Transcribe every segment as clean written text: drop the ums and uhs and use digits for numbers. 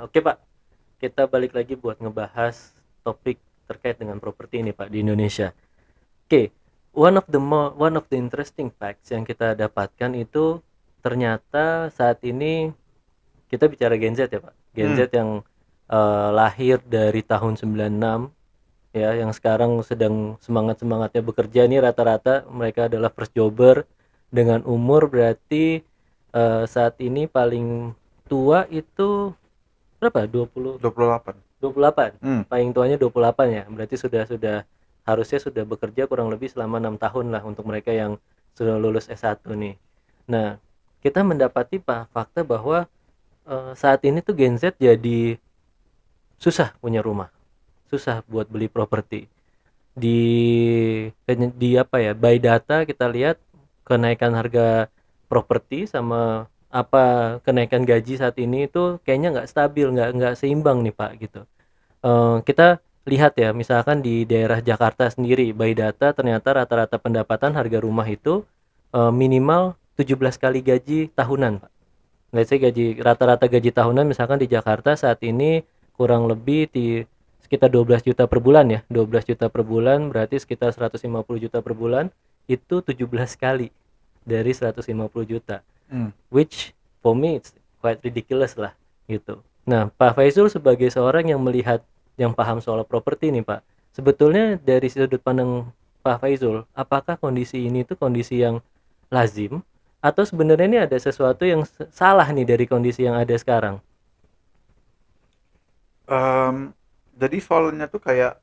Oke Pak, kita balik lagi buat ngebahas topik terkait dengan properti ini Pak di Indonesia. Oke, one of the interesting facts yang kita dapatkan itu ternyata saat ini kita bicara Gen Z ya Pak. Gen Hmm, Z yang lahir dari tahun 96 ya, yang sekarang sedang semangat-semangatnya bekerja nih, rata-rata mereka adalah first jobber dengan umur berarti saat ini paling tua itu berapa? 28. 28. Hmm, Paling tuanya 28 ya. Berarti sudah harusnya sudah bekerja kurang lebih selama 6 tahun lah untuk mereka yang sudah lulus S1 nih. Nah, kita mendapati fakta bahwa saat ini tuh Gen Z jadi susah punya rumah, susah buat beli properti. Di di apa ya? By data kita lihat kenaikan harga properti sama apa kenaikan gaji saat ini itu kayaknya nggak stabil, nggak seimbang nih Pak gitu. Kita lihat ya, misalkan di daerah Jakarta sendiri, by data ternyata rata-rata pendapatan harga rumah itu minimal 17 kali gaji tahunan, Pak. Let's say rata-rata gaji tahunan misalkan di Jakarta saat ini kurang lebih di sekitar 12 juta per bulan ya. 12 juta per bulan berarti sekitar 150 juta per bulan, itu 17 kali dari 150 juta, hmm. which for me it's quite ridiculous lah gitu. Nah, Pak Faizul sebagai seorang yang melihat, yang paham soal properti nih Pak, sebetulnya dari sudut pandang Pak Faizul, apakah kondisi ini tuh kondisi yang lazim atau sebenarnya ini ada sesuatu yang salah nih dari kondisi yang ada sekarang? Em, jadi soalnya tuh kayak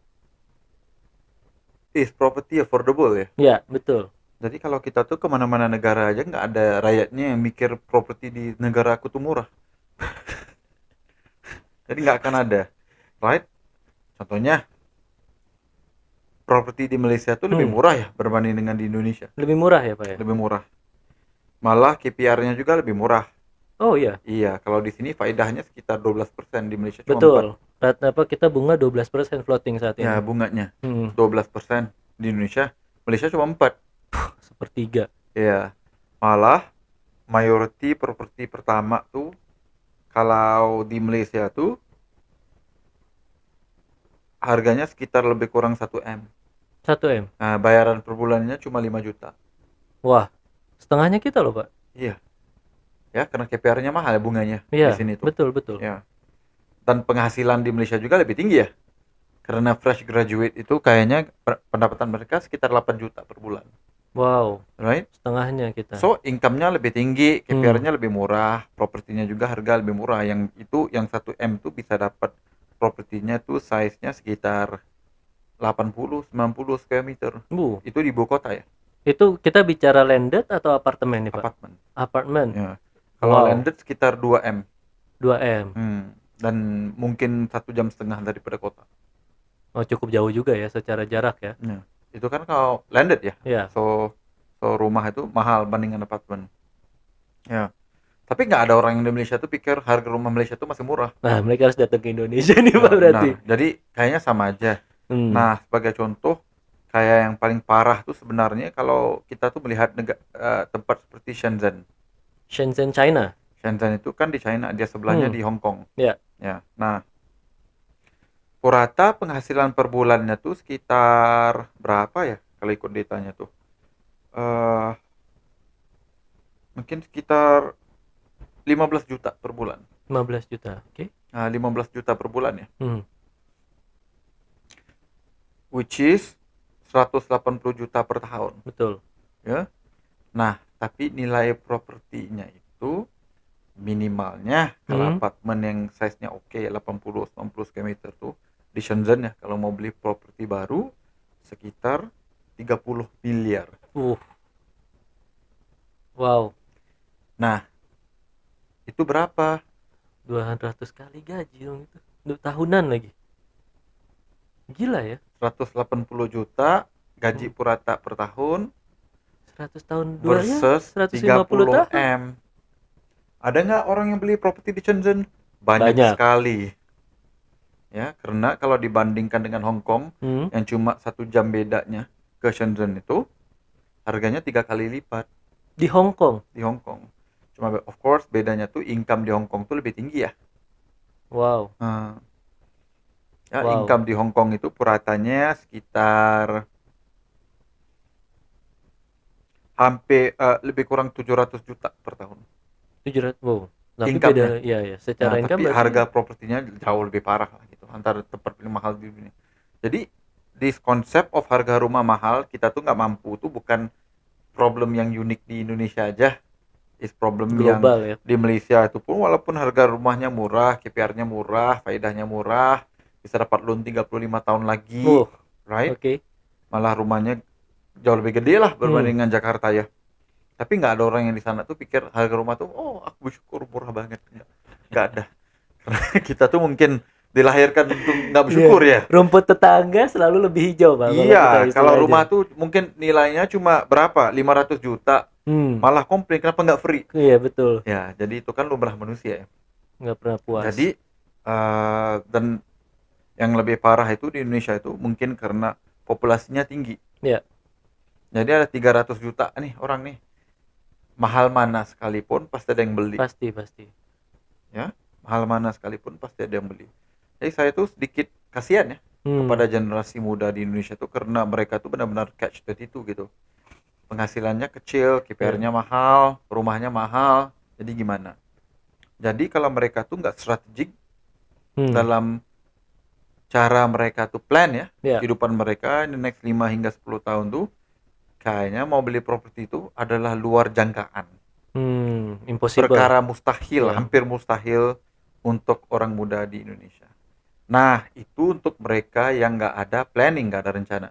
is property affordable ya. Ya, betul. Jadi kalau kita tuh kemana-mana negara aja nggak ada rakyatnya yang mikir properti di negara aku tuh murah. Jadi nggak akan ada, right? Contohnya properti di Malaysia tuh lebih Hmm, murah ya berbanding dengan di Indonesia. lebih murah ya Pak ya? Lebih murah. Malah KPR-nya juga lebih murah. Oh iya, Iya, kalau di sini faedahnya sekitar 12%, di Malaysia cuma 4. betul. Rata apa kita bunga 12% floating saat Ya, ini. bunganya Hmm, 12%, di Indonesia, Malaysia cuma 4. sepertiga. Iya. Malah mayority properti pertama tuh kalau di Malaysia tuh harganya sekitar lebih kurang 1 M. 1 M. Nah, bayaran per bulannya cuma 5 juta. Wah, setengahnya kita loh Pak. Iya, ya karena KPR-nya mahal ya bunganya Iya, di sini tuh. betul betul. Ya. Dan penghasilan di Malaysia juga lebih tinggi ya. Karena fresh graduate itu kayaknya pendapatan mereka sekitar 8 juta per bulan. Wow, Right? setengahnya kita. So, income-nya lebih tinggi, Hmm, KPR-nya lebih murah, propertinya juga harga lebih murah. Yang itu yang 1 M tuh bisa dapat propertinya tuh size-nya sekitar 80 90 square meter. bu, Itu di ibu kota ya, itu kita bicara landed atau apartemen nih Pak? apartemen. Apartemen. Ya. Kalau Wow, landed sekitar 2 M. 2 M. Dan mungkin 1,5 jam daripada kota. Oh, cukup jauh juga ya secara jarak ya. Ya. Itu kan kalau landed ya. Ya. So, rumah itu mahal bandingkan apartemen. Ya. Tapi nggak ada orang yang di Malaysia tuh pikir harga rumah Malaysia tuh masih murah. Nah, mereka harus datang ke Indonesia nih Pak Ya, berarti. benar. Jadi kayaknya sama aja. Hmm. Nah, sebagai contoh, kayak yang paling parah tuh sebenarnya kalau kita tuh melihat tempat seperti Shenzhen. Shenzhen, China. Shenzhen itu kan di China, dia sebelahnya Hmm. di Hong Kong. Ya. Ya. Nah, rata penghasilan per bulannya tuh sekitar berapa ya kalau ikut datanya tuh? Eh, Mungkin sekitar 15 juta per bulan. 15 juta. Oke. Nah, 15 juta per bulan ya. Hmm. Which is 180 juta per tahun. Betul. Ya. Nah, tapi nilai propertinya itu minimalnya kalau Hmm. apartemen yang size-nya oke 80-90 square meter tuh di Shenzhen ya, kalau mau beli properti baru sekitar 30 miliar. Uh. Wow. Nah, itu berapa? 200 kali gaji dong itu. Untuk tahunan lagi. Gila ya. 180 juta gaji Hmm. purata per tahun 100 tahun dua ya, versus 150 30 tahun. M. Ada nggak orang yang beli properti di Shenzhen? Banyak Banyak. sekali. Ya, karena kalau dibandingkan dengan Hong Kong Hmm. yang cuma 1 jam bedanya ke Shenzhen itu harganya 3 kali lipat Di Hong Kong. di Hong Kong. Cuma of course bedanya tuh income di Hong Kong tuh lebih tinggi ya. Wow, Nah, ya wow. income di Hong Kong itu puratanya sekitar hampir lebih kurang 700 juta per tahun. 700, wow. Tapi Income-nya. beda, ya ya. Ya, Secara income tapi berarti, harga propertinya jauh lebih parah lah gitu. Antara tempat paling mahal di dunia. Jadi, this concept of harga rumah mahal kita tuh nggak mampu tuh bukan problem yang unik di Indonesia aja. Is problem yang global ya. di Malaysia itu pun walaupun harga rumahnya murah, KPR-nya murah, faedahnya murah, bisa dapat loan 35 tahun lagi, Oh, right? oke. Malah rumahnya jauh lebih gede lah Hmm. berbanding dengan Jakarta ya. Tapi nggak ada orang yang di sana tuh pikir harga rumah tuh, oh aku bersyukur murah banget. Nggak ada. Karena kita tuh mungkin dilahirkan untuk nggak Iya, bersyukur ya. rumput tetangga selalu lebih hijau, Pak, kalau kita Iya, kalau istilahnya. rumah tuh mungkin nilainya cuma berapa? 500 juta. Hmm, Malah komplain kenapa nggak free? iya betul. Ya, jadi itu kan lumrah manusia ya. Nggak pernah puas. Jadi dan yang lebih parah itu di Indonesia itu mungkin karena populasinya tinggi. Ya, Jadi ada 300 juta nih orang nih. Mahal mana sekalipun pasti ada yang beli. pasti pasti. Ya, mahal mana sekalipun pasti ada yang beli. Jadi saya tuh sedikit kasihan ya Hmm, kepada generasi muda di Indonesia tuh karena mereka tuh benar-benar catch 22 gitu. Penghasilannya kecil, ya. KPR-nya mahal, rumahnya mahal. Jadi gimana? Jadi kalau mereka tuh nggak strategik Hmm, dalam cara mereka tuh plan ya, ya. kehidupan mereka di next 5 hingga 10 tahun tuh kayaknya mau beli properti itu adalah luar jangkaan. Impossible. Perkara mustahil, Ya. hampir mustahil untuk orang muda di Indonesia. Nah, itu untuk mereka yang nggak ada planning, nggak ada rencana.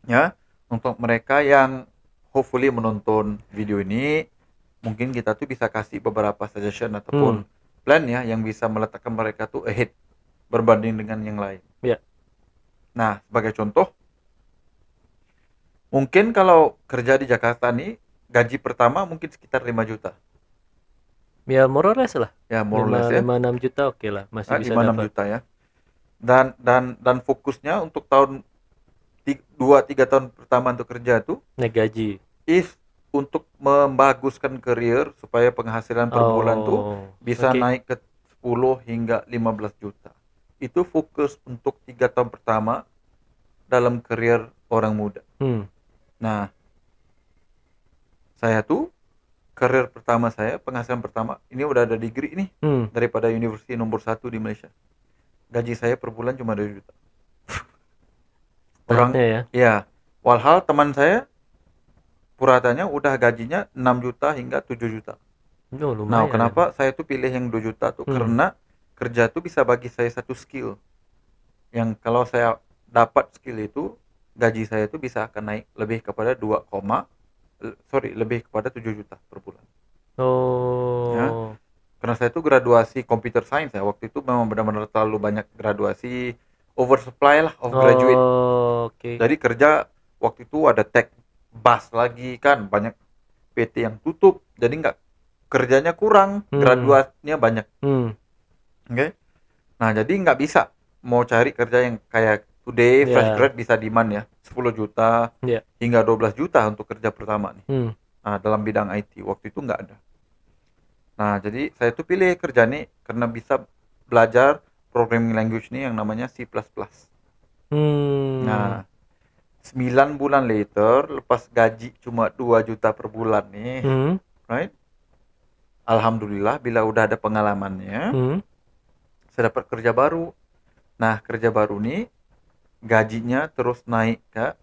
Ya, untuk mereka yang hopefully menonton video ini, mungkin kita tuh bisa kasih beberapa suggestion Hmm, ataupun plan ya yang bisa meletakkan mereka tuh ahead berbanding dengan yang lain. ya. Nah, sebagai contoh, mungkin kalau kerja di Jakarta nih, gaji pertama mungkin sekitar 5 juta. Ya more or less lah. Ya, more or lima less ya. lima 6 juta oke lah, masih bisa 5-6 dapat. juta ya. Dan fokusnya untuk tahun 2-3 tahun pertama untuk kerja tuh Naik gaji. is untuk membaguskan karir supaya penghasilan per bulan tuh Oh, bisa oke. naik ke 10 hingga 15 juta. Itu fokus untuk 3 tahun pertama dalam karir orang muda. Hmm, Nah, saya tuh karir pertama saya, penghasilan pertama, ini udah ada degree nih hmm. daripada university nomor 1 di Malaysia. Gaji saya per bulan cuma 2 juta. Orang, Startnya ya. ya, walhal teman saya puratanya udah gajinya 6 juta hingga 7 juta. Oh, Nah, lumayan. kenapa saya tuh pilih yang 2 juta tuh Hmm. karena kerja tuh bisa bagi saya satu skill. Yang kalau saya dapat skill itu, gaji saya tuh bisa akan naik lebih kepada lebih kepada 7 juta per bulan. Ya, Oh. karena saya tuh graduasi computer science ya. Waktu itu memang benar-benar terlalu banyak graduasi, oversupply lah of graduate. Oh, oke. Jadi kerja waktu itu ada tech bus lagi kan, banyak PT yang tutup. Jadi nggak kerjanya kurang, Hmm. graduatnya banyak. Hmm. Oke. Okay? Nah, jadi nggak bisa mau cari kerja yang kayak today fresh Ya. grad bisa demand ya 10 juta Ya. hingga 12 juta untuk kerja pertama nih. Hmm. Nah, dalam bidang IT waktu itu nggak ada. Nah, jadi saya tuh pilih kerja nih karena bisa belajar programming language nih yang namanya C++. Hmm. Nah, 9 bulan later lepas gaji cuma 2 juta per bulan nih, Hmm. right? Alhamdulillah bila udah ada pengalamannya, Hmm. saya dapat kerja baru. Nah, kerja baru nih gajinya terus naik ke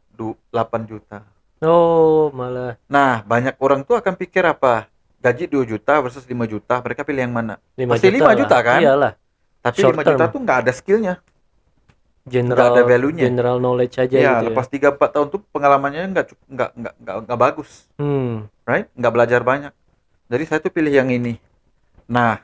8 juta. Oh, malah Nah, banyak orang tuh akan pikir apa? Gaji 2 juta versus 5 juta, mereka pilih yang mana? 5 Pasti juta 5 lah. juta kan? Iyalah. Tapi Short 5 term. juta tuh nggak ada skillnya, nggak ada General value-nya. general knowledge aja Ya, gitu ya. lepas 3-4 tahun tuh pengalamannya nggak bagus, Hmm. right? Nggak belajar banyak. Jadi saya tuh pilih yang ini. Nah,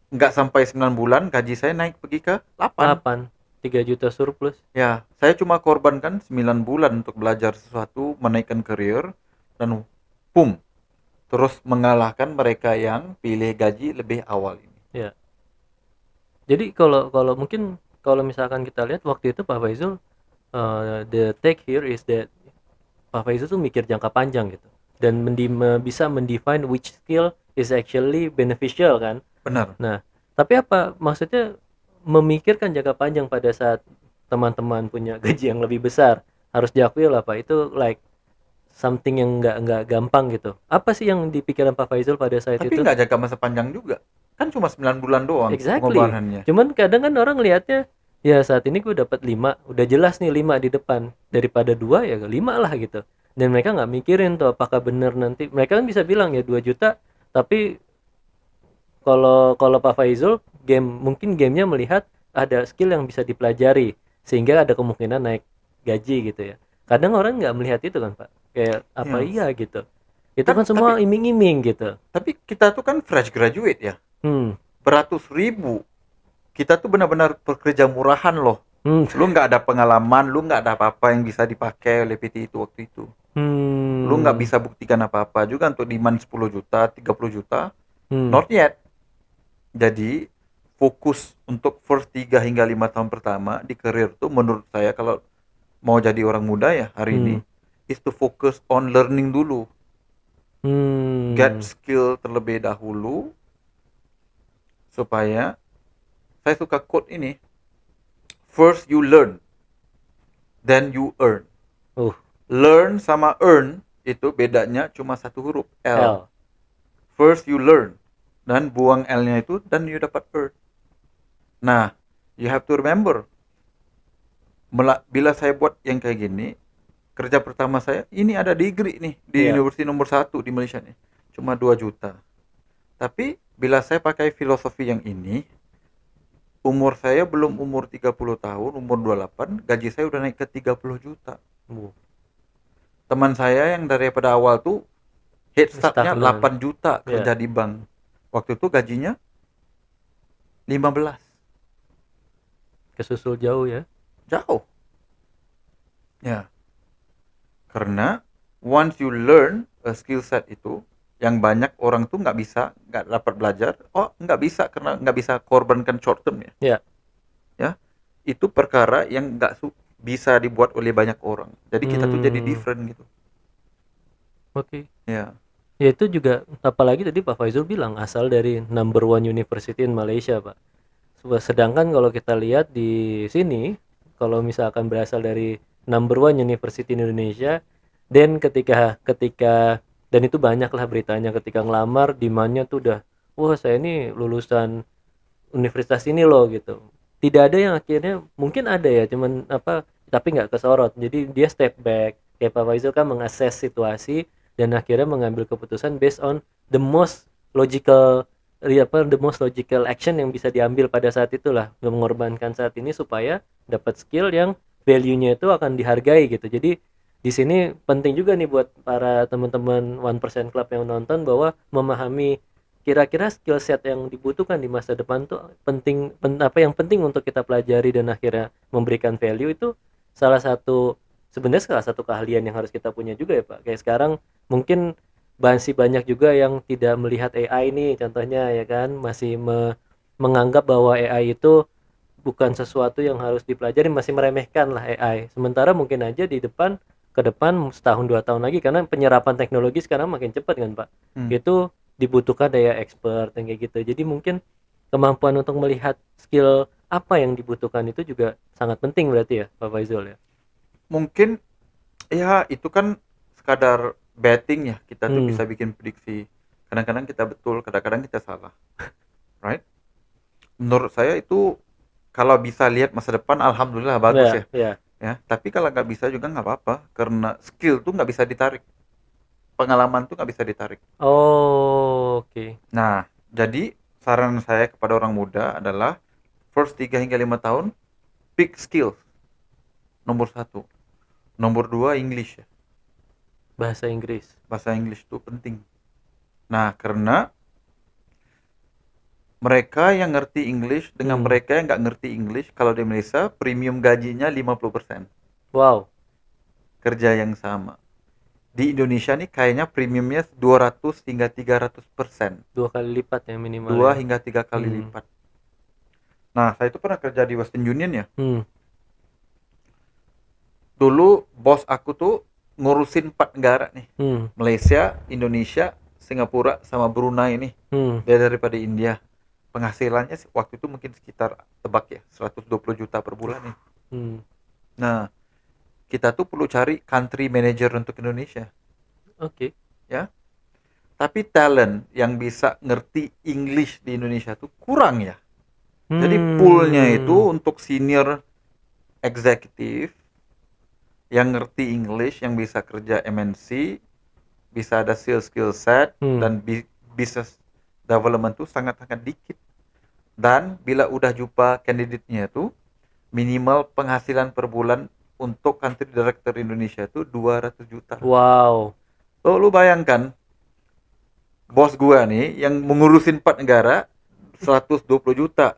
nggak sampai 9 bulan gaji saya naik pergi ke 8. 8. 3 juta surplus. Ya, saya cuma korbankan 9 bulan untuk belajar sesuatu, menaikkan karir, dan boom, terus mengalahkan mereka yang pilih gaji lebih awal ini. Ya. Jadi kalau kalau mungkin kalau misalkan kita lihat waktu itu Pak Faizul, the take here is that Pak Faizul tuh mikir jangka panjang gitu dan bisa mendefine which skill is actually beneficial kan. Benar. Nah, Tapi apa maksudnya memikirkan jangka panjang pada saat teman-teman punya gaji yang lebih besar, harus diakui lah Pak, itu like something yang nggak gampang gitu. Apa sih yang di pikiran Pak Faizul pada saat Tapi itu? nggak jaga masa panjang juga. Kan cuma 9 bulan doang Exactly. pengorbanannya. Cuman kadang kan orang lihatnya, ya saat ini gue dapat 5, udah jelas nih 5 di depan. Daripada 2 ya 5 lah gitu. Dan mereka nggak mikirin tuh apakah bener nanti. Mereka kan bisa bilang ya 2 juta, tapi kalau kalau Pak Faizul mungkin gamenya melihat ada skill yang bisa dipelajari sehingga ada kemungkinan naik gaji gitu ya. Kadang orang nggak melihat itu kan Pak. Kayak apa Ya. iya gitu. Itu Kan kan semua tapi iming-iming gitu. tapi kita tuh kan fresh graduate ya. Hmm. Beratus ribu. Kita tuh benar-benar pekerja murahan loh. Hmm. Lu nggak ada pengalaman, lu nggak ada apa-apa yang bisa dipakai oleh PT itu waktu itu. Lu nggak Hmm. bisa buktikan apa-apa juga untuk demand 10 juta, 30 juta. Hmm. Not yet. Jadi fokus untuk first 3 hingga 5 tahun pertama di career tuh menurut saya kalau mau jadi orang muda ya hari ini Hmm. is to focus on learning dulu. Get Hmm. skill terlebih dahulu supaya saya suka quote ini. First you learn, then you earn. Uh, Learn sama earn itu bedanya cuma satu huruf L. L. First you learn dan buang L-nya itu dan you dapat earn. Nah, you have to remember bila saya buat yang kayak gini, kerja pertama saya ini ada degree nih di Iya. university nomor 1 di Malaysia nih. Cuma 2 juta. Tapi bila saya pakai filosofi yang ini, umur saya belum umur 30 tahun, umur 28, gaji saya udah naik ke 30 juta. Uh, Teman saya yang daripada awal tuh head startnya Stagnan. 8 juta Ya. kerja di bank. Waktu itu gajinya 15. Kesusul jauh ya. Jauh. Ya. Karena once you learn a skill set itu, yang banyak orang tuh nggak dapat belajar. Oh, nggak bisa karena nggak bisa korbankan short term ya. Ya. Ya, itu perkara yang nggak bisa dibuat oleh banyak orang. Jadi kita tuh jadi different gitu. Oke. Ya. Ya itu juga apalagi tadi Pak Faizul bilang asal dari number one university in Malaysia Pak. Sedangkan kalau kita lihat di sini, kalau misalkan berasal dari number one university in Indonesia, dan ketika ketika dan itu banyak lah beritanya ketika ngelamar demandnya tuh udah, wah saya ini lulusan universitas ini loh gitu. Tidak ada yang akhirnya mungkin ada ya cuman apa tapi nggak kesorot. Jadi dia step back. Kayak Pak Faisal kan mengakses situasi dan akhirnya mengambil keputusan based on the most logical the most logical action yang bisa diambil pada saat itulah, mengorbankan saat ini supaya dapat skill yang value-nya itu akan dihargai gitu. Jadi di sini penting juga nih buat para teman-teman 1% Club yang nonton bahwa memahami kira-kira skill set yang dibutuhkan di masa depan tuh apa yang penting untuk kita pelajari dan akhirnya memberikan value itu sebenarnya salah satu keahlian yang harus kita punya juga ya Pak. Kayak sekarang mungkin masih banyak juga yang tidak melihat AI nih contohnya ya kan, masih menganggap bahwa AI itu bukan sesuatu yang harus dipelajari, masih meremehkan lah AI. Sementara mungkin aja ke depan setahun 2 tahun lagi karena penyerapan teknologi sekarang makin cepat kan Pak. Hmm. Itu dibutuhkan daya expert yang kayak gitu. Jadi mungkin kemampuan untuk melihat skill apa yang dibutuhkan itu juga sangat penting berarti ya Pak Faizul ya. Mungkin ya itu kan sekadar betting ya. Kita tuh Hmm. bisa bikin prediksi. Kadang-kadang kita betul, kadang-kadang kita salah. Right? Menurut saya itu kalau bisa lihat masa depan, alhamdulillah bagus ya. Ya. Ya, tapi kalau nggak bisa juga nggak apa-apa, karena skill tuh nggak bisa ditarik, pengalaman tuh nggak bisa ditarik. Oh, oke. Nah, jadi saran saya kepada orang muda adalah first 3 hingga 5 tahun, pick skills. Nomor 1. Nomor 2, English ya. Bahasa Inggris. Bahasa English itu penting. Nah, karena mereka yang ngerti English dengan mereka yang nggak ngerti English, kalau di Malaysia, premium gajinya 50%. Wow. Kerja yang sama. Di Indonesia nih kayaknya premiumnya 200 hingga 300%. 2 kali lipat ya minimal 2 ya. hingga 3 kali lipat. Nah, saya itu pernah kerja di Western Union ya. Dulu bos aku tuh ngurusin 4 negara nih. Malaysia, Indonesia, Singapura, sama Brunei nih. Dia daripada India. penghasilannya waktu itu mungkin sekitar, tebak ya, 120 juta per bulan nih. Hmm. Nah, kita tuh perlu cari country manager untuk Indonesia, Oke. ya. Tapi talent yang bisa ngerti English di Indonesia tuh kurang ya. Jadi poolnya itu untuk senior executive yang ngerti English, yang bisa kerja MNC, bisa ada sales skill set, dan business development tuh sangat-sangat dikit. Dan bila udah jumpa candidate-nya tuh, minimal penghasilan per bulan untuk country director Indonesia tuh 200 juta. Wow. Lu bayangkan, bos gua nih yang mengurusin 4 negara 120 juta.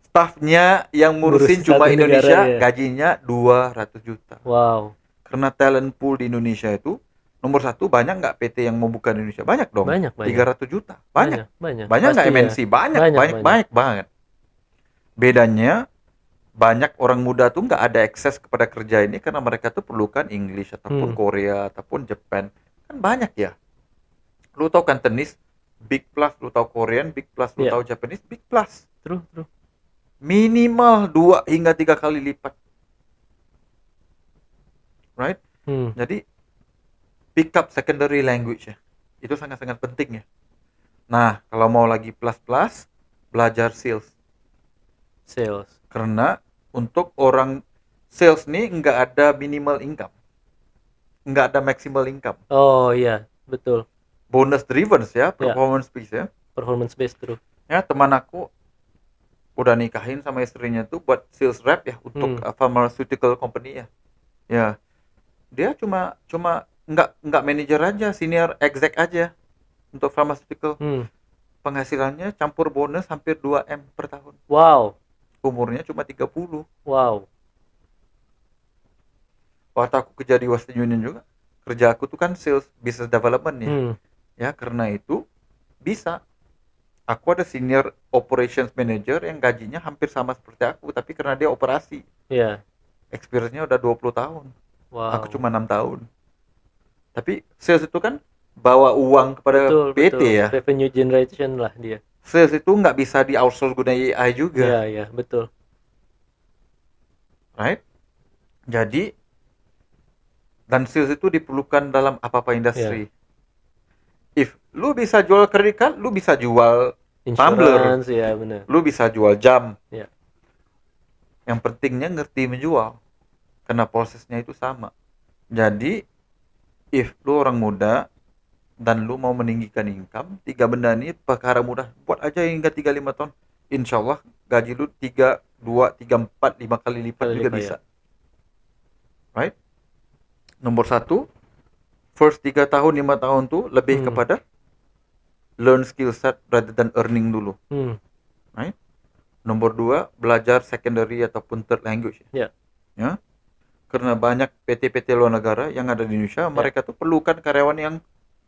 Staffnya yang ngurusin Ngurusin cuma satu Indonesia, negara ya. gajinya 200 juta. Wow. Karena talent pool di Indonesia itu, nomor satu, banyak nggak PT yang mau buka di Indonesia? Banyak dong. Banyak. 300 juta. Banyak. Banyak. Banyak nggak Pasti ya. MNC? Banyak Banyak. banget. Bedanya, banyak orang muda tuh nggak ada akses kepada kerja ini karena mereka tuh perlukan English ataupun Korea ataupun Jepang. Kan banyak ya. Lu tahu Cantonese, big plus. Lu tahu Korean, big plus. Lu tahu Japanese, big plus. True. Minimal 2 hingga 3 kali lipat. Right? Jadi pick up secondary language ya. Itu sangat-sangat penting ya. Nah, kalau mau lagi plus-plus, belajar sales. Karena untuk orang sales nih nggak ada minimal income. Nggak ada maximal income. Oh iya, betul. Bonus driven ya, performance based ya. Performance based, true. Ya, teman aku udah nikahin sama istrinya tuh buat sales rep ya untuk pharmaceutical company ya. Ya. Dia cuma nggak manajer aja, senior exec aja untuk pharmaceutical. Penghasilannya campur bonus hampir 2M per tahun. Wow. Umurnya cuma 30. Wow. Waktu aku kerja di Western Union juga, kerja aku tuh kan sales business development ya. Ya, karena itu bisa. Aku ada senior operations manager yang gajinya hampir sama seperti aku, tapi karena dia operasi. Iya. Experience-nya udah 20 tahun. Wow. Aku cuma 6 tahun. Tapi sales itu kan bawa uang kepada PT ya. Revenue generation lah dia. Sales itu nggak bisa di outsource guna AI juga. Iya, betul. Right? Jadi, dan sales itu diperlukan dalam apa-apa industri. If lu bisa jual credit card, lu bisa jual tumbler. Ya, benar. Lu bisa jual jam. Ya. Yang pentingnya ngerti menjual. Karena prosesnya itu sama. Jadi, if lu orang muda dan lu mau meninggikan income, 3 benda ini perkara mudah. Buat aja hingga 3-5 tahun. Insya Allah gaji lu 3, 2, 3, 4, 5 kali lipat juga bisa. Right? Nomor 1, first 3 tahun, 5 tahun tuh lebih kepada learn skill set rather than earning dulu. Right? Nomor 2, belajar secondary ataupun third language. Ya. Karena banyak PT-PT luar negara yang ada di Indonesia, mereka tuh perlukan karyawan yang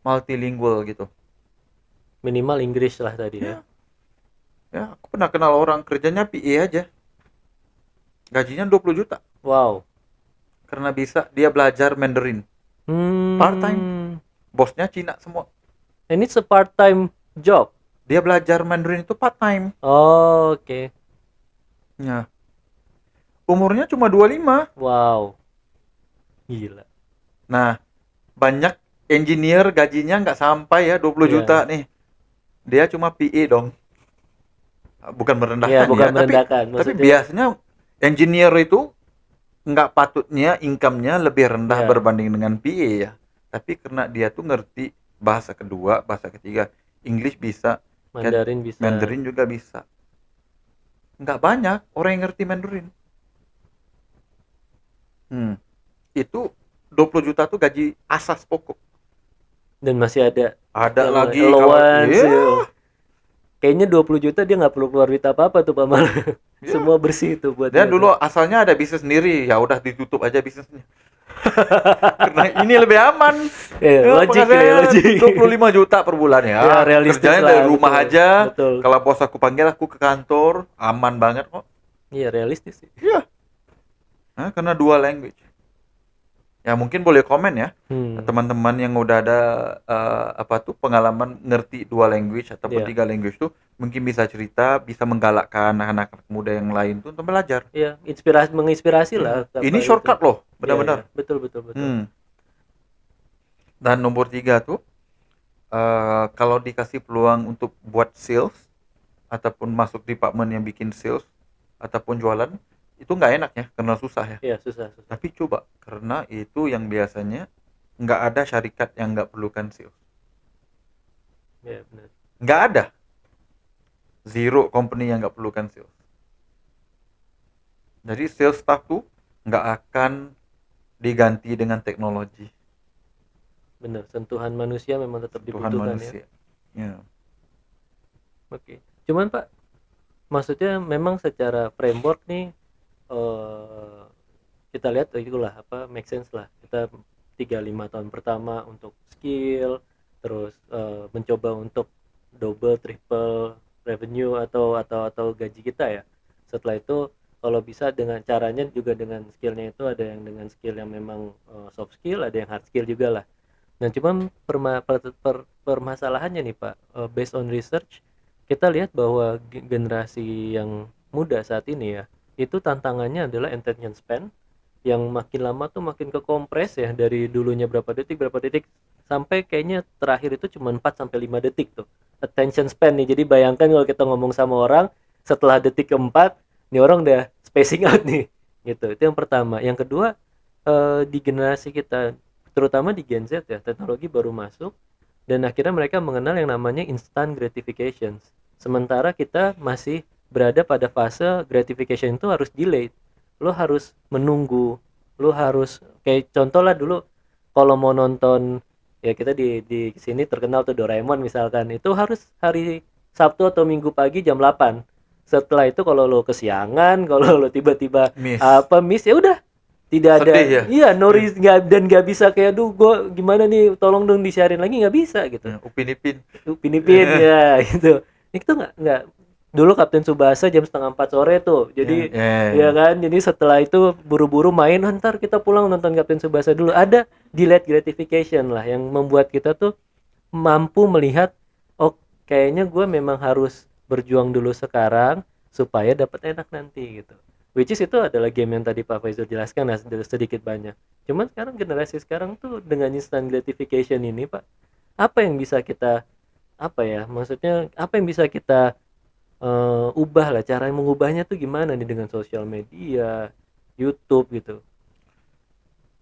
multilingual gitu. Minimal Inggris lah tadi ya. Ya, aku pernah kenal orang kerjanya PA aja. Gajinya 20 juta. Wow. Karena bisa dia belajar Mandarin. Part time. Bosnya Cina semua. And it's a part time job. Dia belajar Mandarin itu part time. Oh, oke. Ya. Umurnya cuma 25. Wow. Gila. Nah, banyak engineer gajinya nggak sampai ya 20 juta nih. Dia cuma PA dong. Bukan merendahkan bukan merendahkan. Tapi biasanya engineer itu nggak patutnya income-nya lebih rendah berbanding dengan PA ya. Tapi karena dia tuh ngerti bahasa kedua, bahasa ketiga, English bisa, Mandarin bisa. Mandarin juga bisa. Nggak banyak orang yang ngerti Mandarin. Itu 20 juta tuh gaji asas pokok. Dan masih ada lagi allowance. Kayaknya 20 juta dia nggak perlu keluar duit apa-apa tuh Pak Mal. Semua bersih tuh buat dia. Dulu asalnya ada bisnis sendiri, ya udah ditutup aja bisnisnya. Karena ini lebih aman. Logik. 25 juta per bulan ya. Kerjanya dari rumah aja. Betul. Kalau bos aku panggil aku ke kantor, aman banget kok. Iya, realistis sih. Iya. Karena dual language. Ya mungkin boleh komen ya, Hmm, teman-teman yang udah ada apa tuh pengalaman ngerti dua language ataupun ya, tiga language tuh mungkin bisa cerita, bisa menggalakkan anak-anak muda yang lain tuh untuk belajar. ya, menginspirasi Ya, lah ini apa itu. shortcut loh, Ya, ya, benar-benar. betul, betul, betul. Hmm. Dan nomor tiga tuh, kalau dikasih peluang untuk buat sales ataupun masuk department yang bikin sales ataupun jualan, itu nggak enak ya, karena susah ya. Ya, susah, susah. Tapi coba, karena itu yang biasanya nggak ada syarikat yang nggak perlukan sales. Ya, benar. Nggak ada. Zero company yang nggak perlukan sales. Jadi sales staff tuh nggak akan diganti dengan teknologi. Benar, sentuhan manusia memang tetap Sentuhan dibutuhkan ya. manusia. Ya. Oke. Cuman Pak, maksudnya memang secara framework nih eh kita lihat itulah apa make sense lah. Kita 3-5 tahun pertama untuk skill, terus mencoba untuk double, triple revenue atau gaji kita ya. Setelah itu kalau bisa dengan caranya juga dengan skillnya itu ada yang dengan skill yang memang soft skill, ada yang hard skill juga lah. Nah, cuman permasalahannya nih Pak, based on research, kita lihat bahwa generasi yang muda saat ini ya, itu tantangannya adalah attention span yang makin lama tuh makin kekompres ya dari dulunya berapa detik sampai kayaknya terakhir itu cuma 4 sampai 5 detik tuh. Attention span nih. Jadi bayangkan kalau kita ngomong sama orang setelah detik keempat, nih orang udah spacing out nih. Gitu. Itu yang pertama. Yang kedua, di generasi kita terutama di Gen Z ya, teknologi baru masuk dan akhirnya mereka mengenal yang namanya instant gratification. Sementara kita masih berada pada fase gratification itu harus delayed. Lo harus menunggu, lo harus kayak contoh lah dulu kalau mau nonton ya kita di sini terkenal tuh Doraemon misalkan itu harus hari Sabtu atau Minggu pagi jam 8. Setelah itu kalau lo kesiangan, kalau lo tiba-tiba Miss. apa miss ya udah tidak ada, Sedih ya. iya Noris nggak dan nggak bisa kayak duh gue gimana nih tolong dong disiarin lagi nggak bisa gitu. Ya, Upin Ipin. Upin Ipin ya gitu. Itu nggak dulu Kapten Tsubasa jam setengah 4 sore tuh Ya, jadi ya ya. kan jadi setelah itu buru-buru main ntar kita pulang nonton Kapten Tsubasa dulu ada delayed gratification lah yang membuat kita tuh mampu melihat oh kayaknya gue memang harus berjuang dulu sekarang supaya dapat enak nanti gitu. Which is itu adalah game yang tadi Pak Faizul jelaskan nah, sedikit banyak. Cuman sekarang generasi sekarang tuh dengan instant gratification ini Pak, apa yang bisa kita apa ya? Maksudnya apa yang bisa kita ubah lah cara mengubahnya tuh gimana nih dengan sosial media, YouTube gitu.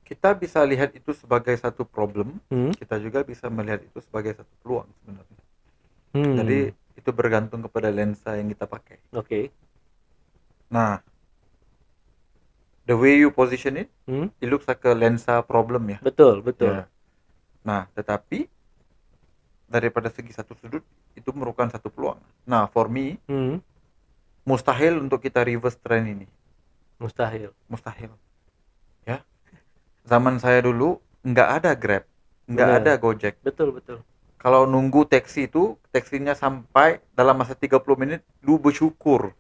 Kita bisa lihat itu sebagai satu problem, Hmm? kita juga bisa melihat itu sebagai satu peluang sebenarnya. Jadi Hmm. itu bergantung kepada lensa yang kita pakai. Oke. Nah, the way you position it, Hmm? it looks like a lensa problem ya. Betul, betul. Ya. Nah, tetapi daripada segi satu sudut itu merupakan satu peluang. Nah, for me Hmm. mustahil untuk kita reverse trend ini. Mustahil. Mustahil. Ya. Zaman saya dulu nggak ada Grab, nggak ada Bener. Gojek. Betul, betul. Kalau nunggu taksi itu, taksinya sampai dalam masa 30 menit, lu bersyukur.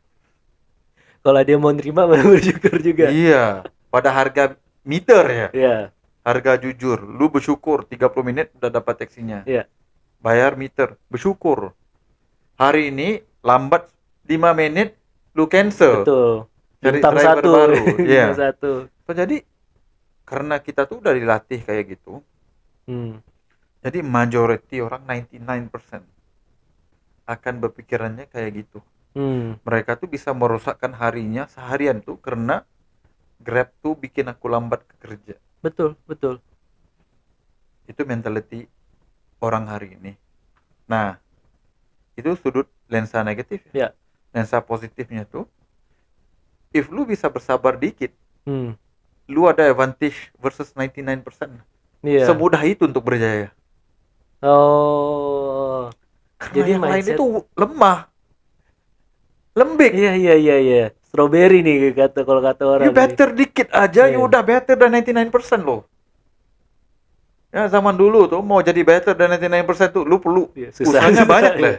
Kalau dia mau nerima bersyukur juga. Iya, pada harga meter ya. Iya, Harga jujur, lu bersyukur 30 menit udah dapat taksinya. iya, Bayar meter, bersyukur. Hari ini lambat 5 menit, lu cancel. betul. Cari Bintang driver satu, baru. bintang Iya. satu. So, jadi karena kita tuh udah dilatih kayak gitu, Hmm. jadi majority orang 99% akan berpikirannya kayak gitu. Hmm. Mereka tuh bisa merusakkan harinya seharian tuh karena Grab tuh bikin aku lambat ke kerja. Betul, betul. Itu mentality orang hari ini. Nah, itu sudut lensa negatif ya. Ya. Lensa positifnya tuh, if lu bisa bersabar dikit, Hmm. lu ada advantage versus 99%. Iya. Semudah itu untuk berjaya. Oh. Karena Jadi yang lain mindset. itu lemah, lembek. Iya, iya, iya, iya. Strawberry nih kalau kata You orang nih. better dikit aja, you Iya. udah better than 99% loh. Ya zaman dulu tuh mau jadi better than 99% tuh lu perlu Iya, susah. usahanya Susah, banyak iya. lah.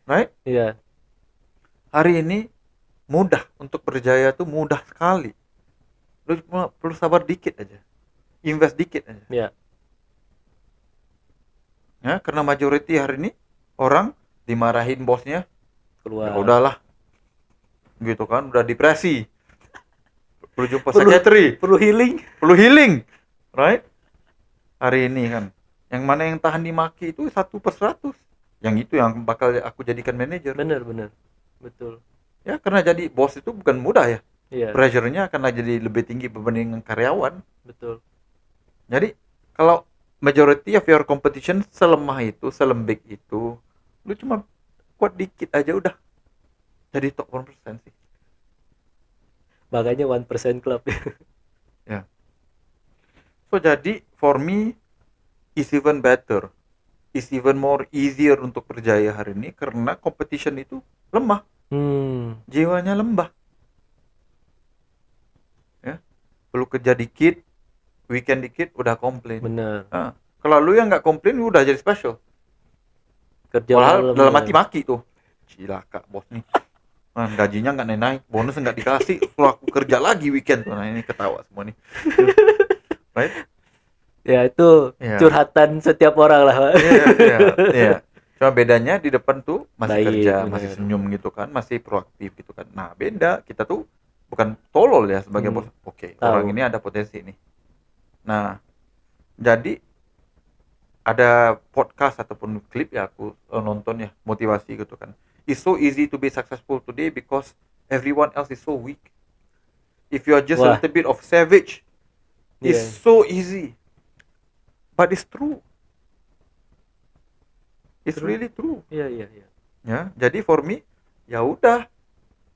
Right? Iya. Hari ini mudah untuk berjaya tuh mudah sekali. Lu cuma perlu sabar dikit aja. invest dikit aja. Ya, Ya, karena majority hari ini orang dimarahin bosnya, ya keluar. udahlah, gitu kan, udah depresi, perlu jumpa Perlu psychiatry, perlu healing. perlu healing, right? Hari ini kan, yang mana yang tahan dimaki itu 1/100, yang itu yang bakal aku jadikan manajer. Bener. Betul. Ya, karena jadi bos itu bukan mudah ya, Iya, pressure-nya akan jadi lebih tinggi berbanding karyawan. betul. Jadi kalau majority of your competition selemah itu, selembek itu, lu cuma kuat dikit aja udah jadi top 1% sih. Makanya 1% club. Ya. So jadi for me is even better, is even more easier untuk berjaya hari ini karena competition itu lemah, jiwanya lembah. Ya, perlu kerja dikit, weekend dikit udah komplain. Bener. Nah, kalau lu yang nggak komplain lu udah jadi special. Kerja Padahal malam dalam ya. hati maki tuh, cilaka bos nih. Nah, gajinya nggak naik, bonus nggak dikasih, kalau aku kerja lagi weekend tuh. Nah, ini ketawa semua nih. Right? Ya itu Iya. curhatan setiap orang lah, Pak. Iya. Cuma bedanya di depan tuh masih Baik, kerja, bener. masih senyum gitu kan, masih proaktif gitu kan. Nah, beda, kita tuh bukan tolol ya sebagai bos. Oke, Tahu. orang ini ada potensi nih. Nah, jadi ada podcast ataupun klip ya aku nonton ya, motivasi gitu kan. It's so easy to be successful today because everyone else is so weak. If you are just a Wah. little bit of savage, it's Iya. so easy. But it's true. It's True. really true. Iya. Ya, jadi for me, ya udah,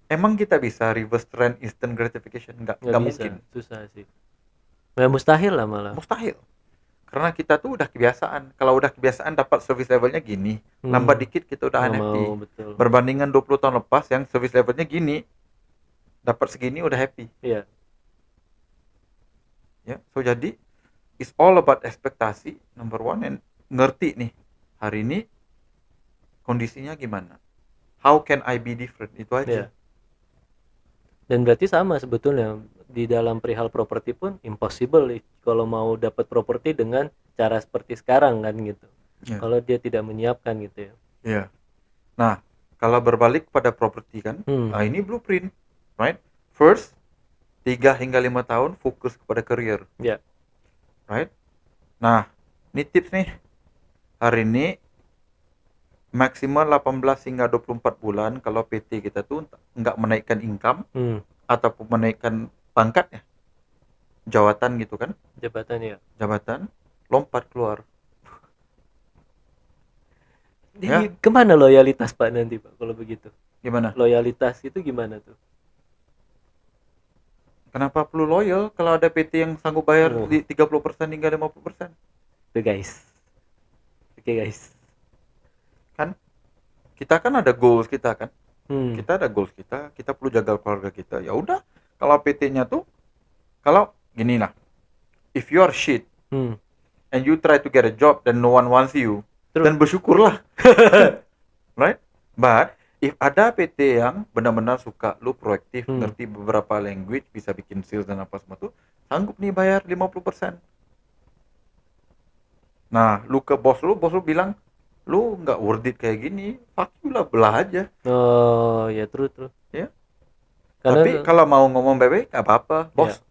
emang kita bisa reverse trend instant gratification? Nggak Nggak bisa, mungkin, susah sih. Nggak mustahil lah malah. mustahil. Karena kita tuh udah kebiasaan. Kalau udah kebiasaan dapat service levelnya gini, Hmm. lambat dikit kita udah Nggak happy. mau, betul. Berbandingan 20 tahun lepas yang service levelnya gini, dapat segini udah happy. Iya. Ya, so jadi it's all about ekspektasi number one, and ngerti nih hari ini kondisinya gimana. How can I be different? Itu aja. Iya. Dan berarti sama sebetulnya di dalam perihal properti pun impossible nih kalau mau dapat properti dengan cara seperti sekarang kan gitu. Iya. Kalau dia tidak menyiapkan gitu ya. Iya. Nah, kalau berbalik pada properti kan, Hmm. ini blueprint, right? First, 3 hingga 5 tahun fokus kepada career, Ya. right? Nah, ini tips nih. Hari ini maksimal 18 hingga 24 bulan kalau PT kita tuh nggak menaikkan income Hmm. ataupun menaikkan pangkat ya, jawatan gitu kan, Jabatan ya. jabatan, lompat keluar. Jadi kemana loyalitas Pak nanti Pak kalau begitu? Gimana? Loyalitas itu gimana tuh? Kenapa perlu loyal kalau ada PT yang sanggup bayar Oh. di 30% hingga 50%? Tuh guys. Oke guys. Kan kita kan ada goals kita kan. Hmm. Kita ada goals kita perlu jaga keluarga kita. Ya udah, kalau PT-nya tuh, kalau gini lah, if you are shit Hmm. and you try to get a job then no one wants you, True. dan bersyukurlah. Right? But if ada PT yang benar-benar suka lu proaktif, ngerti beberapa language, bisa bikin sales dan apa semua tuh, sanggup nih bayar 50%. Nah, lu ke bos lu bilang, lu nggak worth it kayak gini, fuck you lah, belah aja. Oh ya, true. Ya. Karena Tapi kalau mau ngomong baik-baik nggak apa-apa, bos. Ya.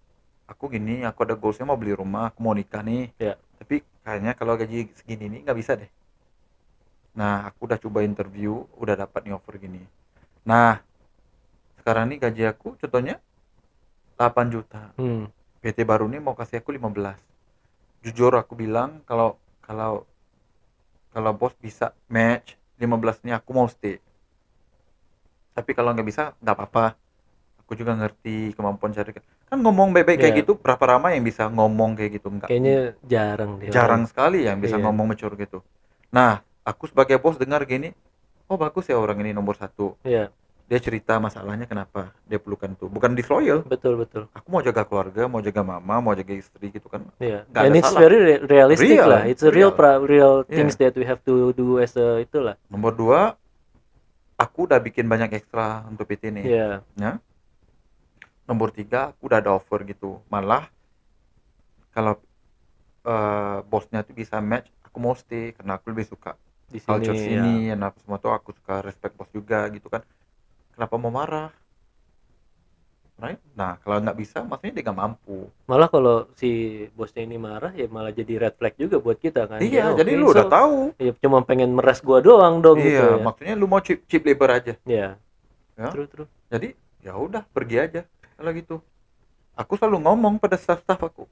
Aku gini, aku ada goalsnya mau beli rumah, aku mau nikah nih. Ya. Tapi kayaknya kalau gaji segini nih nggak bisa deh. Nah, aku udah coba interview, udah dapat nih offer gini. Nah, sekarang nih gaji aku contohnya 8 juta. PT baru nih mau kasih aku 15. Jujur aku bilang kalau bos bisa match 15 nih aku mau stay. Tapi kalau nggak bisa nggak apa-apa. Aku juga ngerti kemampuan cari. Kan ngomong baik-baik kayak Iya. gitu, berapa ramai yang bisa ngomong kayak gitu? Enggak. Kayaknya jarang deh. Jarang sekali yang bisa Iya. ngomong mature gitu. Nah, aku sebagai bos dengar gini, oh bagus ya orang ini nomor 1. Iya. Dia cerita masalahnya kenapa dia perlukan tuh. Bukan disloyal. Betul. Aku mau jaga keluarga, mau jaga mama, mau jaga istri gitu kan. Iya. Nggak And ada it's salah. very realistic Real, lah. It's a real Iya. things that we have to do as a itulah. Nomor 2, aku udah bikin banyak ekstra untuk PT nih. Iya. Ya. Nomor 3, aku udah ada offer gitu. Malah kalau bosnya tuh bisa match, aku mau stay karena aku lebih suka Di culture sini ya. sini dan apa semua tuh aku suka respect bos juga gitu kan. Kenapa mau marah? Right? Nah, kalau nggak bisa, maksudnya dia nggak mampu. Malah kalau si bosnya ini marah ya malah jadi red flag juga buat kita kan. Iya, Kayak jadi oke, lu so udah tahu. ya cuma pengen meres gua doang dong Iya, gitu ya. maksudnya lu mau cheap, cheap labor aja, Ya, ya. true true. Jadi ya udah pergi aja kalau gitu. Aku selalu ngomong pada staff-staff aku,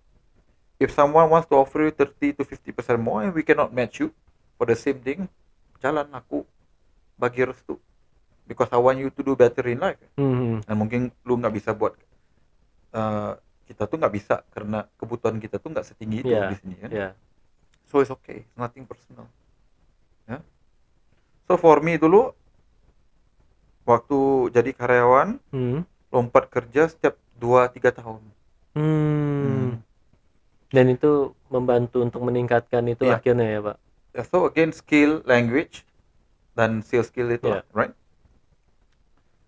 if someone wants to offer you 30 to 50% more and we cannot match you for the same thing, jalan aku bagi restu because I want you to do better in life. Hmm, Dan mungkin lu nggak bisa buat eh, kita tuh nggak bisa karena kebutuhan kita tuh nggak setinggi itu di ya, sini kan. ya. So it's okay, it's nothing personal. Ya. So for me dulu waktu jadi karyawan Hmm. lompat kerja setiap 2-3 tahun. Hmm. Hmm. Dan itu membantu untuk meningkatkan itu Iya. akhirnya ya, Pak. Ya, so again skill, language, dan sales skill itulah, Ya, right?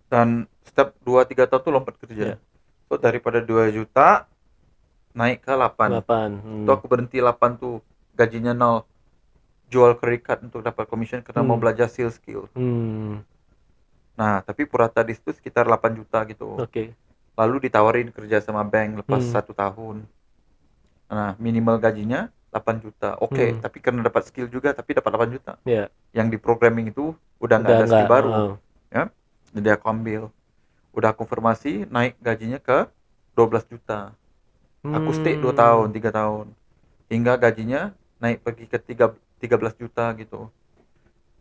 Dan setiap 2-3 tahun tuh lompat kerja. ya. So daripada 2 juta naik ke 8. 8. Itu aku berhenti 8 tuh, gajinya 0. Jual credit card untuk dapat commission karena mau Hmm. belajar sales skill. Hmm. Nah, tapi Purata di situ sekitar 8 juta gitu. Oke. Lalu ditawarin kerja sama bank lepas Hmm. 1 tahun. Nah, minimal gajinya 8 juta. Oke, Hmm. tapi karena dapat skill juga tapi dapat 8 juta. Ya, Yang di programming itu udah nggak udah ada enggak. skill baru, ya. Jadi aku ambil. Udah konfirmasi naik gajinya ke 12 juta. Aku stay 2 tahun, 3 tahun. Hingga gajinya naik pergi ke 13 juta gitu.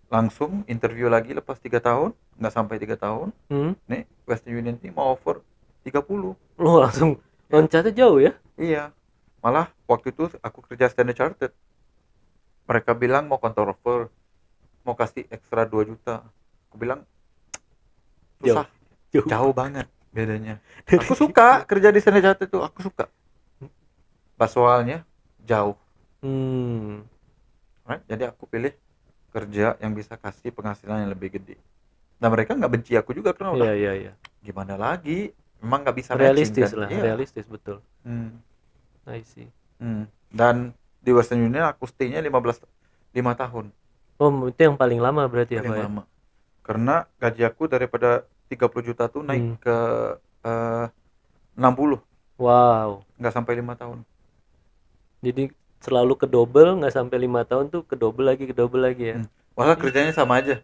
Langsung interview lagi lepas 3 tahun, nggak sampai 3 tahun. Hmm. Nih, Western Union ini mau offer 30. Lu langsung Ya, loncatnya jauh ya? iya. Malah waktu itu aku kerja Standard Chartered. Mereka bilang mau counter offer, mau kasih ekstra 2 juta. Aku bilang Jauh. susah, Jauh. jauh banget bedanya. Aku suka kerja di Standard Chartered itu, aku suka. Pas soalnya jauh, Hmm. right? Jadi aku pilih kerja yang bisa kasih penghasilan yang lebih gede. Dan mereka nggak benci aku juga karena udah Iya, iya, iya. gimana lagi, memang nggak bisa matching Realistis kan? lah, Iya. realistis betul. Hmm. I see. Dan di Western Union aku stay-nya 5 tahun, Oh, itu yang paling lama berarti ya, paling Pak ya? lama. Karena gaji aku daripada 30 juta tuh naik Hmm. ke eh, 60, Wow. nggak sampai 5 tahun. Jadi selalu ke double, nggak sampai 5 tahun tuh ke double lagi ya. Walau Ih, kerjanya sama aja.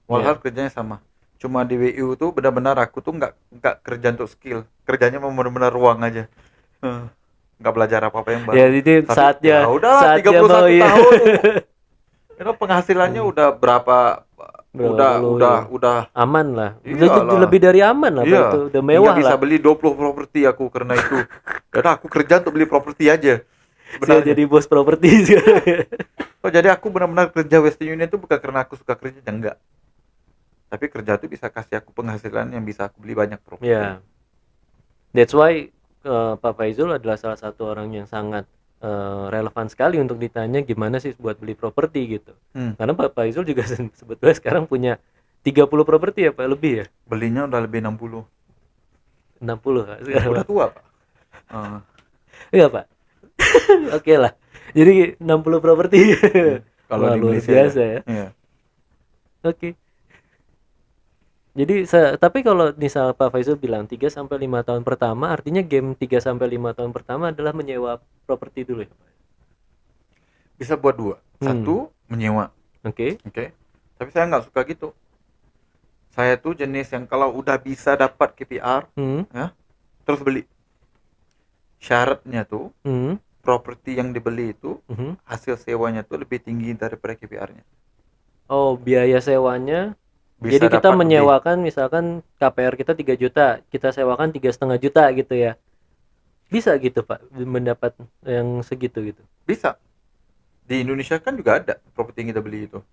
Walau ya. kerjanya sama. Cuma di WU tuh benar-benar aku tuh nggak kerja untuk skill. Kerjanya memang benar-benar ruang aja. Eh, nggak belajar apa-apa yang Ya, baru. jadi Tapi ya udahlah saatnya 31 mau ya. tahun. Itu penghasilannya Hmm. udah berapa? Berapa Udah puluh udah ya. udah Aman lah. iyalah. Lebih dari aman lah, Pak, itu Iya, udah hingga mewah bisa lah. beli 20 properti aku karena itu. Karena aku kerja untuk beli properti aja Saya sebenarnya. jadi bos properti sekarang. Oh, jadi aku benar-benar kerja Western Union itu bukan karena aku suka kerja, enggak. Tapi kerja itu bisa kasih aku penghasilan yang bisa aku beli banyak properti. Ya, that's why Pak Faizul adalah salah satu orang yang sangat relevan sekali untuk ditanya gimana sih buat beli properti gitu. Karena Pak Faizul juga sebetulnya sekarang punya 30 properti ya, Pak, lebih ya? Belinya udah lebih 60. 60 Pak, Ya, sekarang, udah Pak. tua, Pak. Eh, Iya, Pak. Oke lah. Jadi 60 properti. kalau Wah, di luar Malaysia ya. biasa ya. Iya. Oke. Jadi tapi kalau misal Pak Faizul bilang 3 sampai 5 tahun pertama, artinya game 3 sampai 5 tahun pertama adalah menyewa properti dulu ya, Pak? Bisa buat dua. Satu, menyewa. Oke. Oke. Tapi saya nggak suka gitu. Saya tuh jenis yang kalau udah bisa dapat KPR, ya, terus beli. Syaratnya tuh properti yang dibeli itu hasil sewanya tuh lebih tinggi daripada KPR-nya. Oh, biaya sewanya. Bisa Jadi kita dapat lebih. menyewakan misalkan KPR kita 3 juta, kita sewakan 3,5 juta gitu ya. Bisa gitu, Pak, mendapat yang segitu gitu. Bisa. Di Indonesia kan juga ada properti yang kita beli itu.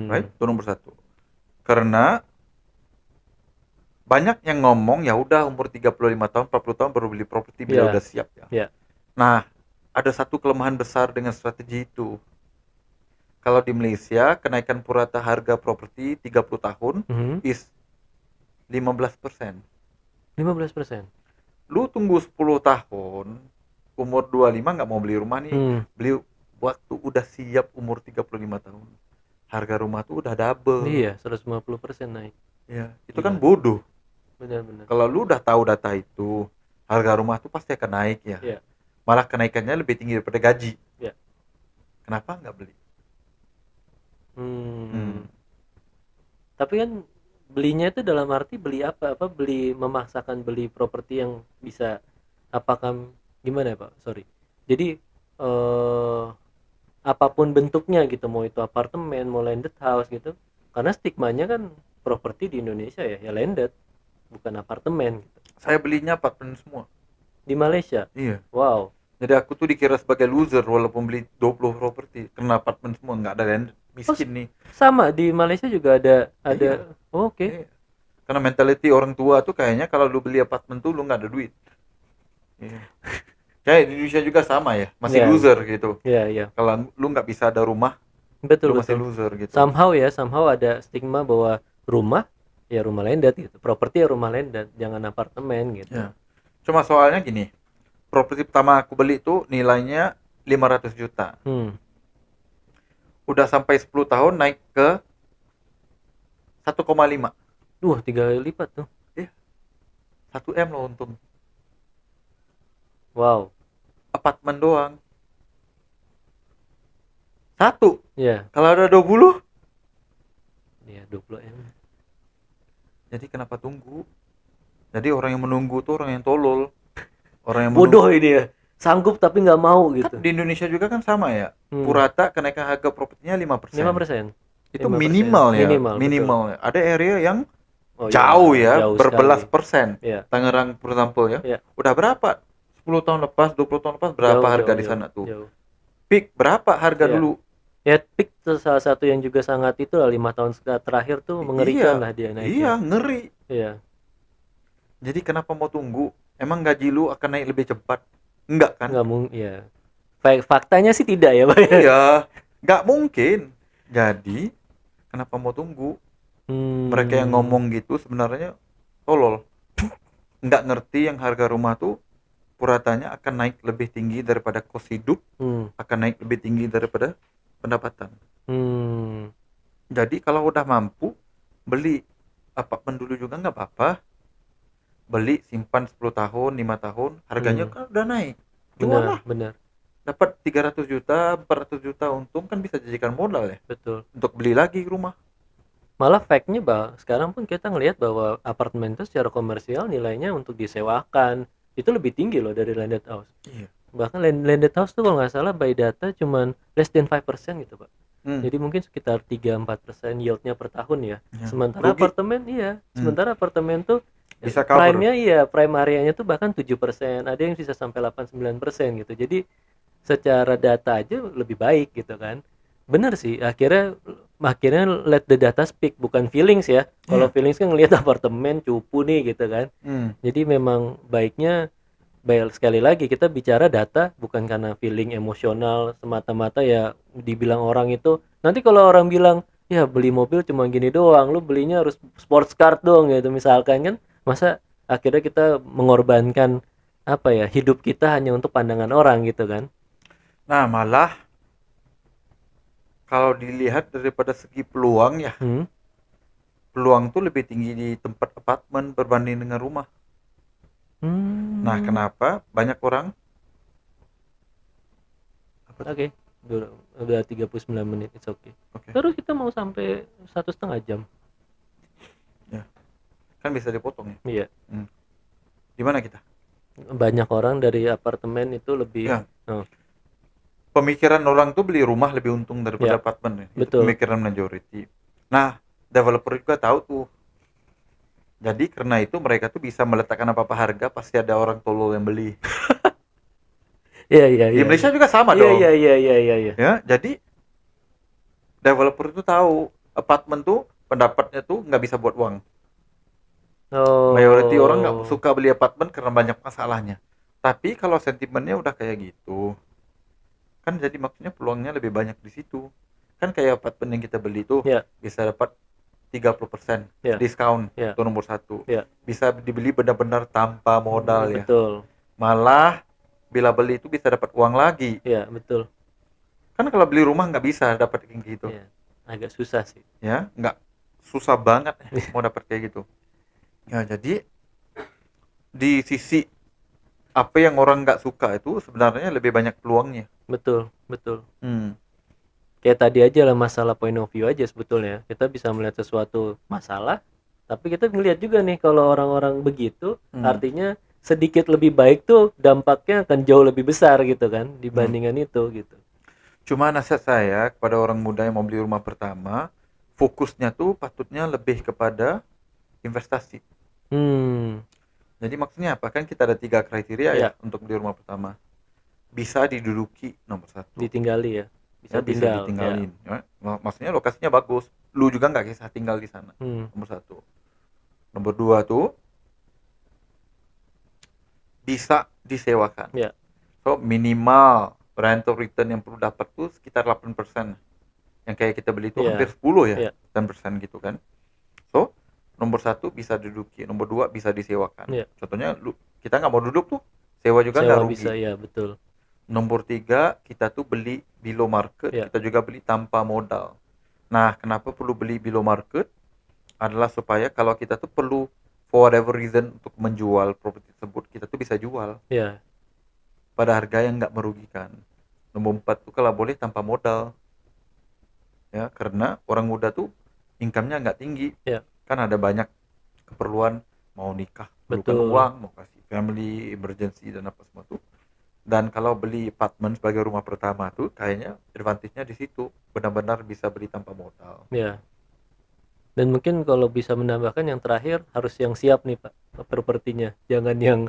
Right? Itu nomor satu. Karena banyak yang ngomong ya udah umur 35 tahun, 40 tahun baru beli properti bila udah siap ya. Ya. Nah, ada satu kelemahan besar dengan strategi itu. Kalau di Malaysia, kenaikan purata harga properti 30 tahun is 15%. 15%. Lu tunggu 10 tahun, umur 25 nggak mau beli rumah nih, Hmm, beli waktu udah siap umur 35 tahun. Harga rumah tuh udah double. iya 150% naik. Ya, itu kan Gila, bodoh. benar-benar. Kalau lu udah tahu data itu, harga rumah tuh pasti akan naik ya. Iya, Malah kenaikannya lebih tinggi daripada gaji. iya. Kenapa nggak beli? Hmm. Hmm. Tapi kan belinya itu dalam arti beli apa? Apa beli memaksakan beli properti yang bisa apakah gimana ya, Pak? Sorry. Jadi eh apapun bentuknya gitu, mau itu apartemen, mau landed house gitu. Karena stigmanya kan properti di Indonesia ya landed, bukan apartemen gitu. Saya belinya apartemen semua. Di Malaysia. Iya. Wow. Jadi aku tuh dikira sebagai loser walaupun beli 20 properti. Karena apartemen semua nggak ada land. Oh, Miskin nih. sama di Malaysia juga ada. Iya. Oh, oke. Iya. Karena mentality orang tua tuh kayaknya kalau lu beli apartemen tuh lu nggak ada duit. Iya. Kayak di Indonesia juga sama ya. Masih Ya, loser gitu. ya, ya. Kalau lu nggak bisa ada rumah, Betul, lu masih betul. loser gitu. Somehow ada stigma bahwa rumah ya rumah landed gitu. Properti ya rumah landed, jangan apartemen gitu. Ya. Cuma soalnya gini. Properti pertama aku beli tuh nilainya 500 juta. Hmm. Udah sampai 10 tahun naik ke 1,5. 3 kali lipat tuh. Iya, 1 M loh untung. Wow. Apartemen doang. Satu. Ya, Kalau ada 20. ya 20 M. Jadi kenapa tunggu? Jadi orang yang menunggu tuh orang yang tolol. Orang yang Bodoh menunggu. ini ya. Sanggup tapi nggak mau Kan gitu. di Indonesia juga kan sama ya. Hmm. Purata kenaikan harga propertinya 5%. 5%. Itu 5%. minimal ya. Minimal, betul. Minimal ya. Ada area yang Oh ya, jauh ya. jauh Berbelas sekali. persen. Ya, Tangerang for example ya. ya. Udah berapa? 10 tahun lepas, 20 tahun lepas berapa Jauh, harga jauh, di jauh, sana tuh? jauh. Peak berapa harga Ya. dulu? Ya, peak tuh salah satu yang juga sangat itu lah 5 tahun terakhir tuh mengerikan Iya. lah dia Iya, naiknya. ngeri. Iya. Jadi kenapa mau tunggu? Emang gaji lu akan naik lebih cepat? Enggak kan? Nggak mungkin ya. Faktanya sih tidak ya, Pak. Iya, nggak mungkin. Jadi, kenapa mau tunggu? Mereka yang Hmm. ngomong gitu sebenarnya tolol. Nggak ngerti yang harga rumah tuh puratanya akan naik lebih tinggi daripada kos hidup, Hmm. akan naik lebih tinggi daripada pendapatan. Hmm. Jadi kalau udah mampu, beli apartemen dulu juga nggak apa-apa. Beli, simpan 10 tahun, 5 tahun, harganya kan udah naik. Jual Benar, lah. benar. Dapat 300 juta, 400 juta untung kan bisa jadikan modal ya. Betul. Untuk beli lagi rumah. Malah fact-nya sekarang pun kita ngelihat bahwa apartemen itu secara komersial nilainya untuk disewakan itu lebih tinggi loh dari landed house. Iya. Bahkan landed house tuh kalau nggak salah by data cuman less than 5% gitu, Pak. Hmm. Jadi mungkin sekitar 3-4% yieldnya per tahun ya. Ya. Sementara Rugi. apartemen tuh Bisa cover. prime-nya prime areanya tuh bahkan 7%, ada yang bisa sampai 8-9% gitu. Jadi secara data aja lebih baik gitu kan. Bener sih, akhirnya let the data speak, bukan feelings ya. Kalau Iya. feelings kan ngelihat apartemen cupu nih gitu kan. Jadi memang baiknya sekali lagi kita bicara data bukan karena feeling emosional semata-mata ya. Dibilang orang itu nanti kalau orang bilang ya beli mobil cuma gini doang, lu belinya harus sports car dong gitu misalkan kan, masa akhirnya kita mengorbankan apa ya hidup kita hanya untuk pandangan orang gitu kan. Nah, malah kalau dilihat daripada segi peluang ya, peluang tuh lebih tinggi di tempat apartemen berbanding dengan rumah. Nah, kenapa banyak orang? Oke, udah 39 menit, it's okay. Terus kita mau sampai 1,5 jam. Ya, kan bisa dipotong ya. Iya. Di mana kita? Banyak orang dari apartemen itu lebih. Ya. Pemikiran orang tuh beli rumah lebih untung daripada apartemen ya. Itu Betul. pemikiran majority. Nah, developer juga tahu tuh. Jadi karena itu mereka tuh bisa meletakkan apa-apa harga pasti ada orang tolol yang beli. Iya. Di Indonesia juga sama dong. Iya. Ya, jadi developer itu tahu apartemen tuh pendapatnya tuh nggak bisa buat uang. Mayority orang nggak suka beli apartemen karena banyak masalahnya. Tapi kalau sentimennya udah kayak gitu, kan jadi maksudnya peluangnya lebih banyak di situ. Kan kayak apartemen yang kita beli tuh bisa dapat 30% Ya, diskon. ya, Itu nomor satu. ya. Bisa dibeli benar-benar tanpa modal ya. Betul. Malah bila beli itu bisa dapat uang lagi. Ya, betul. Kan kalau beli rumah nggak bisa dapat kayak gitu. Ya, agak susah sih. Ya, nggak, susah banget mau dapat kayak gitu. Ya, jadi di sisi apa yang orang nggak suka itu sebenarnya lebih banyak peluangnya. Betul, betul. Hmm, Kayak tadi aja lah, masalah point of view aja sebetulnya. Kita bisa melihat sesuatu masalah, tapi kita ngelihat juga nih kalau orang-orang begitu, hmm, artinya sedikit lebih baik tuh dampaknya akan jauh lebih besar gitu kan hmm. dibandingkan itu gitu. Cuma nasihat saya kepada orang muda yang mau beli rumah pertama, fokusnya tuh patutnya lebih kepada investasi. Hmm, Jadi maksudnya apa? Kan kita ada 3 kriteria ya ya, untuk beli rumah pertama. Bisa diduduki nomor satu, ditinggali ya. Bisa ya bisa tinggal ya. ditinggalin. Ya. Maksudnya lokasinya bagus, lu juga nggak kisah tinggal di sana. Hmm, Nomor satu. Nomor dua tuh bisa disewakan. ya, So minimal rental return yang perlu dapat tuh sekitar 8%. Yang kayak kita beli itu hampir ya, 10 ya, ya, 10% gitu kan. So nomor satu bisa diduduki, nomor dua bisa disewakan. ya. Contohnya kita nggak mau duduk tuh, sewa juga nggak Sewa rugi. bisa ya, betul. Nomor tiga, kita tuh beli below market, Ya, kita juga beli tanpa modal. Nah, kenapa perlu beli below market? Adalah supaya kalau kita tuh perlu for whatever reason untuk menjual properti tersebut, kita tuh bisa jual ya, pada harga yang nggak merugikan. Nomor empat tuh kalau boleh tanpa modal, ya karena orang muda tuh income-nya nggak tinggi, ya, kan ada banyak keperluan, mau nikah perlukan betul. uang, mau kasih family emergency dan apa semua tuh. Dan kalau beli apartemen sebagai rumah pertama tuh kayaknya advantage-nya di situ, benar-benar bisa beli tanpa modal. Ya. Dan mungkin kalau bisa menambahkan yang terakhir, harus yang siap nih Pak, propertinya. Jangan yang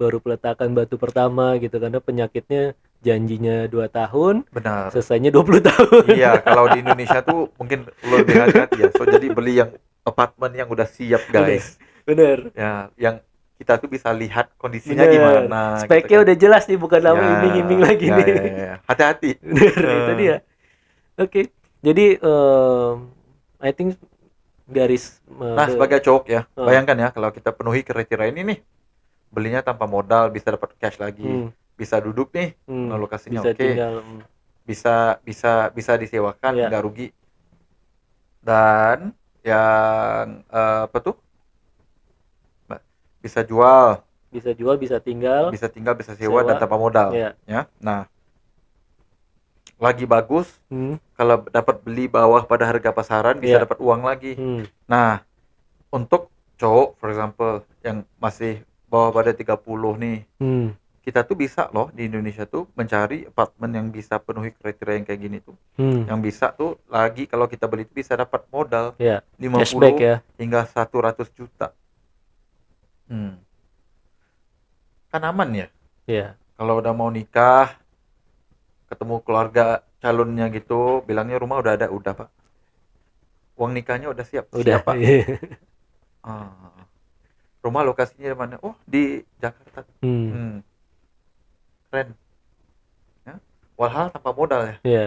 baru peletakan batu pertama gitu, karena penyakitnya janjinya 2 tahun, Benar. selesainya 20 tahun. Iya, kalau di Indonesia tuh mungkin perlu lebih hati-hati ya. So jadi beli yang apartemen yang udah siap, Bener, guys. bener, Ya, yang kita tuh bisa lihat kondisinya bener. gimana gitu Speknya kan. udah jelas nih, bukan Ya, nama iming-iming lagi ya, nih. ya, ya, ya. Hati-hati. Bener, itu Eh, dia. Oke, jadi I think garis Nah, sebagai cowok ya, eh, bayangkan ya kalau kita penuhi kriteria ini nih, belinya tanpa modal, bisa dapat cash lagi, hmm, bisa duduk nih, karena lokasinya bisa oke, tinggal, bisa bisa bisa disewakan, ya, nggak rugi. Dan yang apa tuh? Bisa jual, bisa jual, bisa tinggal, bisa tinggal, bisa sewa dan sewa, tanpa modal, ya. ya. Nah, lagi bagus Hmm, kalau dapat beli bawah pada harga pasaran bisa ya. dapat uang lagi. Hmm, Nah, untuk cowok for example yang masih bawah pada 30 nih, hmm, kita tuh bisa loh di Indonesia tuh mencari apartemen yang bisa penuhi kriteria yang kayak gini tuh. hmm, Yang bisa tuh lagi kalau kita beli tuh bisa dapat modal ya. Cashback 50 ya. hingga 100 juta. Hmm. Kan aman ya. Ya, Kalau udah mau nikah, ketemu keluarga calonnya gitu, bilangnya rumah udah ada, udah Pak. Uang nikahnya udah siap, udah. siap Pak. Ah. Rumah lokasinya di mana? Oh, di Jakarta. Hmm, Hmm, keren. Ya. Walhal tanpa modal ya. ya,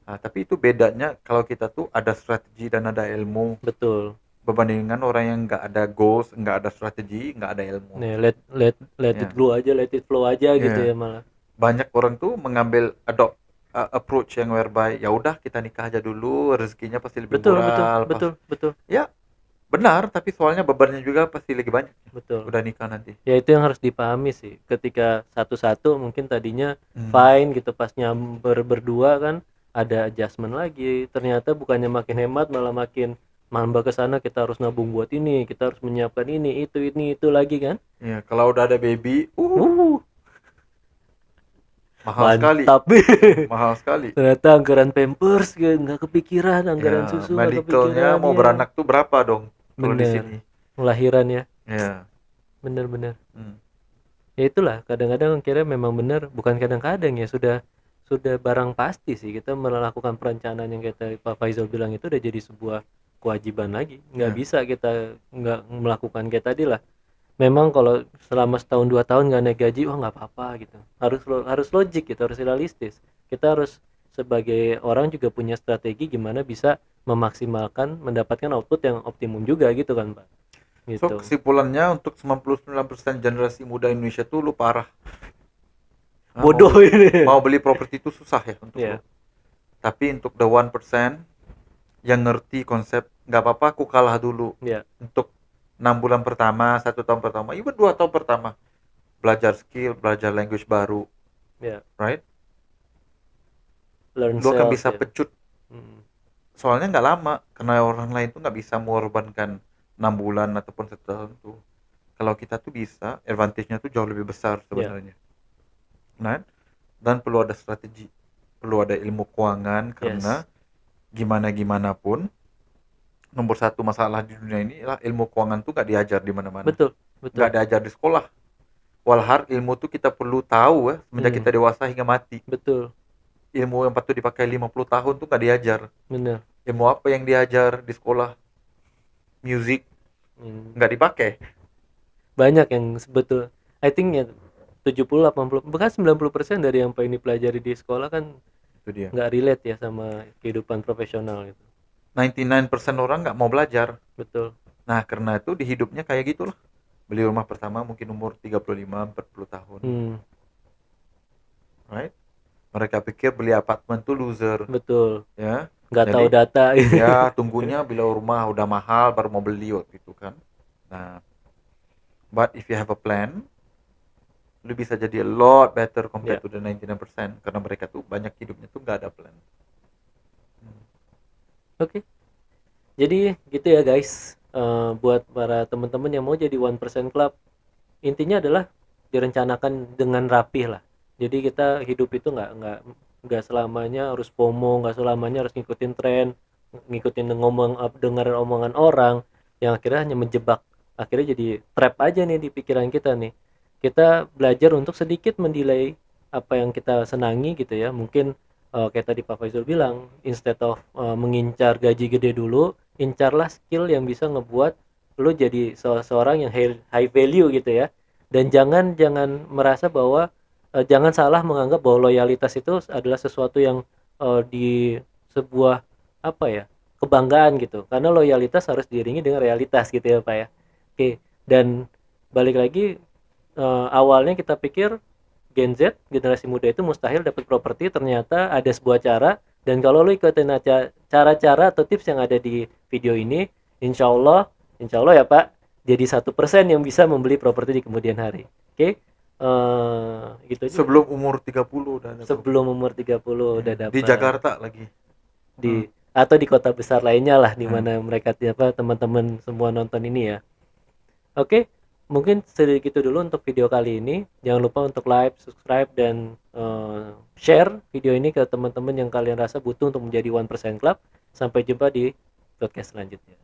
Nah, tapi itu bedanya kalau kita tuh ada strategi dan ada ilmu, betul. berbandingkan orang yang nggak ada goals, nggak ada strategi, nggak ada ilmu. Nih, let it Ya, flow aja, let it flow aja gitu ya. ya malah. Banyak orang tuh mengambil approach yang whereby ya udah kita nikah aja dulu, rezekinya pasti lebih Betul, betul, murah, lepas betul, betul, ya benar, tapi soalnya bebannya juga pasti lagi banyak betul. udah nikah nanti. Ya itu yang harus dipahami sih. Ketika satu-satu mungkin tadinya Hmm. fine gitu, pas nyamber berdua kan ada adjustment lagi. Ternyata bukannya makin hemat malah makin nambah ke sana, kita harus nabung buat ini, kita harus menyiapkan ini itu lagi kan. Ya, kalau udah ada baby, Uh, mahal sekali, mantap. mahal sekali. Ternyata anggaran pampers nggak kepikiran, anggaran Ya, susu nggak medicalnya kepikiran mau ya. beranak tuh berapa dong kalau di Bener, sini? lahiran ya, Ya, bener-bener. hmm. Ya itulah, kadang-kadang kira memang bener, bukan kadang-kadang ya, sudah barang pasti sih kita melakukan perencanaan yang kita Pak Faizal bilang itu udah jadi sebuah kewajiban lagi. Nggak Ya, bisa kita nggak melakukan kayak tadi lah. Memang kalau selama setahun 2 tahun nggak naik gaji, oh nggak apa-apa gitu. Harus logik gitu, harus realistis. Kita harus sebagai orang juga punya strategi gimana bisa memaksimalkan mendapatkan output yang optimum juga gitu kan Pak, So gitu. kesimpulannya untuk 99% generasi muda Indonesia tuh lu parah. Nah, Bodoh ini. mau beli properti itu susah ya untuk lu. Ya, Tapi untuk the 1% yang ngerti konsep, nggak apa-apa aku kalah dulu. ya, Untuk 6 bulan pertama, 1 tahun pertama, even 2 tahun pertama, belajar skill, belajar language baru, ya, right? learn Lu akan sales bisa ya. pecut. Hmm, Soalnya nggak lama, karena orang lain tuh nggak bisa mengorbankan 6 bulan ataupun 1 tahun tuh. Kalau kita tuh bisa, advantage-nya tuh jauh lebih besar ya, sebenarnya. Nah, dan perlu ada strategi, perlu ada ilmu keuangan, karena yes, gimana gimana pun nomor satu masalah di dunia ini adalah ilmu keuangan tuh gak diajar di mana-mana, betul, nggak betul. diajar di sekolah. Walhar ilmu tuh kita perlu tahu ya semenjak kita Hmm, dewasa hingga mati. betul, Ilmu yang patut dipakai 50 tahun tuh gak diajar. bener. Ilmu apa yang diajar di sekolah? Music Hmm. nggak dipakai. Banyak yang sebetul, I think ya 70, 80, bahkan 90% dari yang paling dipelajari di sekolah kan Itu dia. nggak relate ya sama kehidupan profesional gitu. 99% orang nggak mau belajar. Betul. Nah, karena itu di hidupnya kayak gitu loh. Beli rumah pertama mungkin umur 35, 40 tahun. Hmm, Right? Mereka pikir beli apartemen tuh loser. betul. Ya. Nggak tahu Jadi, data. ya tunggunya bila rumah udah mahal baru mau beli waktu itu kan. Nah, but if you have a plan, lu bisa jadi a lot better compared Ya, to the 99% karena mereka tuh banyak hidupnya tuh nggak ada plan. Hmm. oke. Jadi gitu ya guys. Buat para teman-teman yang mau jadi 1% Club, intinya adalah direncanakan dengan rapih lah. Jadi kita hidup itu nggak selamanya harus FOMO, nggak selamanya harus ngikutin tren, ngikutin dengar omongan orang yang akhirnya hanya menjebak, akhirnya jadi trap aja nih di pikiran kita nih. Kita belajar untuk sedikit mendelay apa yang kita senangi gitu ya. Mungkin kayak tadi Pak Faizul bilang, instead of mengincar gaji gede dulu, incarlah skill yang bisa ngebuat lu jadi seorang yang high value gitu ya. Dan jangan jangan merasa bahwa jangan salah menganggap bahwa loyalitas itu adalah sesuatu yang di sebuah apa ya, kebanggaan gitu, karena loyalitas harus diiringi dengan realitas gitu ya Pak ya. Oke, dan balik lagi, awalnya kita pikir Gen Z generasi muda itu mustahil dapat properti, ternyata ada sebuah cara, dan kalau lo ikutin aja cara-cara atau tips yang ada di video ini, insya Allah ya Pak, jadi 1% yang bisa membeli properti di kemudian hari. Oke, gitu aja Sebelum umur 30 udah ada sebelum properti. umur 30 Ya, udah di dapat Jakarta lagi. di Hmm. atau di kota besar lainnya lah di Hmm. mana mereka apa teman-teman semua nonton ini ya. Oke, mungkin sedikit dulu untuk video kali ini. Jangan lupa untuk like, subscribe dan share video ini ke teman-teman yang kalian rasa butuh untuk menjadi 1% Club. Sampai jumpa di podcast selanjutnya.